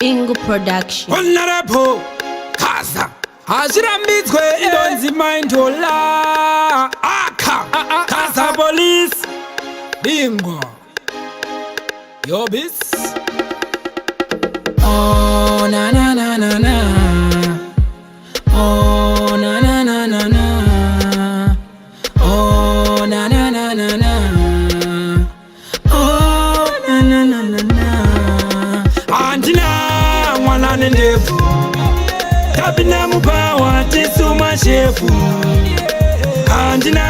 Bingo Production. Honorable Kaza Ashirambitswe Ndonzi Maindola Aka Kaza Police Bingo Yobis. Oh na na na na na. Oh na na na na na. Oh na na na na na. Oh na na na na na. Antina mwana ndefu Kabina mupawa tisu mashefu. Antina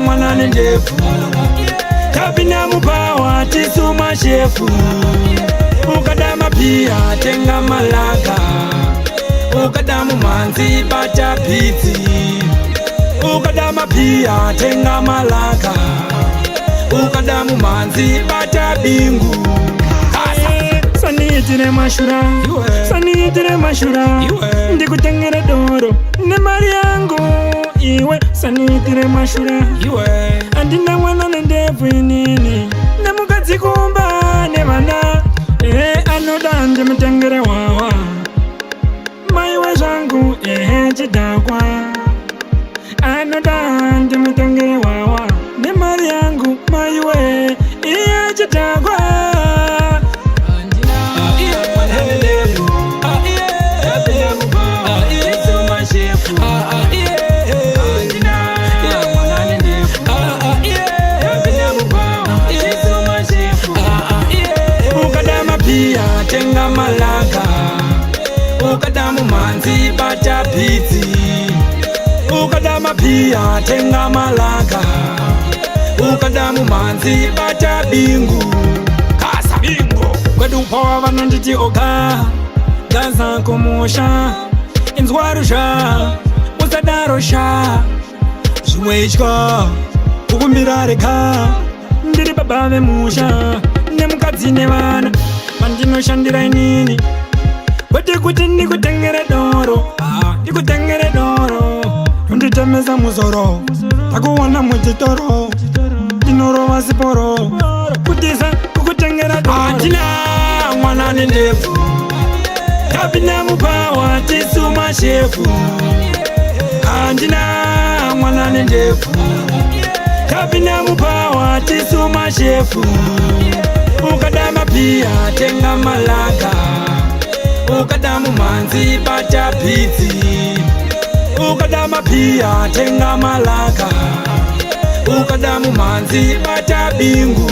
mwana ndefu Kabina mupawa tisu mashefu. Ukadama pia tenga malaka. Ukadamu manzi bacha piti. Ukadama pia tenga malaka. Ukadamu manzi bacha bingu. Sanitire mashura, sanitire mashura. Ndikutengera doro ne mali yangu iwe. Sanitire mashura, andina mwana ndefu nini ne mukazi kumba ne bana. Anodanje mtengere wawa maiwe zangu chidakwa. Anodanje mtengere wawa ne mali yangu maiwe chidakwa. Tenga malaka. Ukadamu manzi bacha piti. Ukadama pia tenga malaka. Ukadamu manzi bacha bingu. Kasa bingu. Kwedu pawa vananditi oka. Gaza komosha. Inzwarusha. Usadarosha. Zumwechka. Ukumbirareka. Ndiri babave musha. Nemukazi nevana Mandino shandira nini. Wete kuti nikutengere doro. Nikutengere doro. Unditemeza muzoro. Takuwana mujitoro. Dinoro wasiporo. Kutisa kukutengera doro. Antina mwana ndefu Kabina mupawa tisu mashefu. Antina mwana ndefu Kabina mupawa tisu mashefu. Ukadama pia tenga malaka. Ukadamu manzi bacha piti. Ukadama pia tenga malaka. Ukadamu manzi bacha bingu.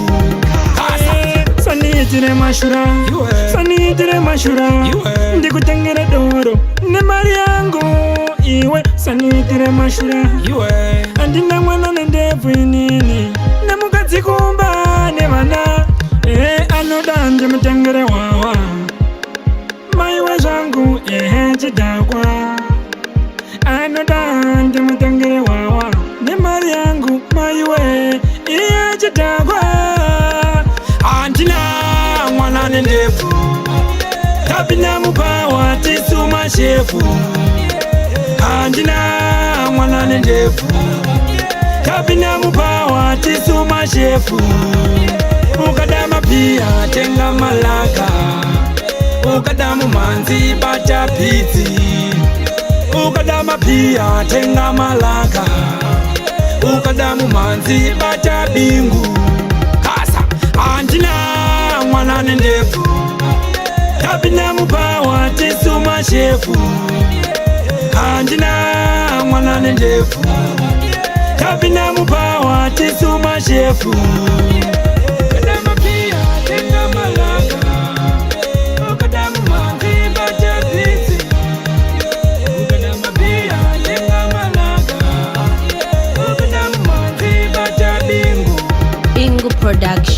Sanitire mashura, sanitire mashura. Ndikutengera doro ne mali yangu iwe. Sanitire mashura, andina mwana ndefu nini ne mukazi kumba ne bana. Anodanje mtengere wawa maiwe zangu chidakwa. Anodanje mtengere wawa ne mali yangu maiwe chidakwa. Antina mwana ndefu Kabina mupawa tisu mashefu. Antina mwana ndefu Kabina mupawa tisu mashefu. Ukadama pia tenga malaka. Ukadamu manzi bacha piti. Ukadama pia tenga malaka. Ukadamu manzi bacha bingu. Kasa Antina mwana ndefu Kabina mupawa tisu mashefu. Antina mwana ndefu Kabina mupawa tisu mashefu. Bingo Production.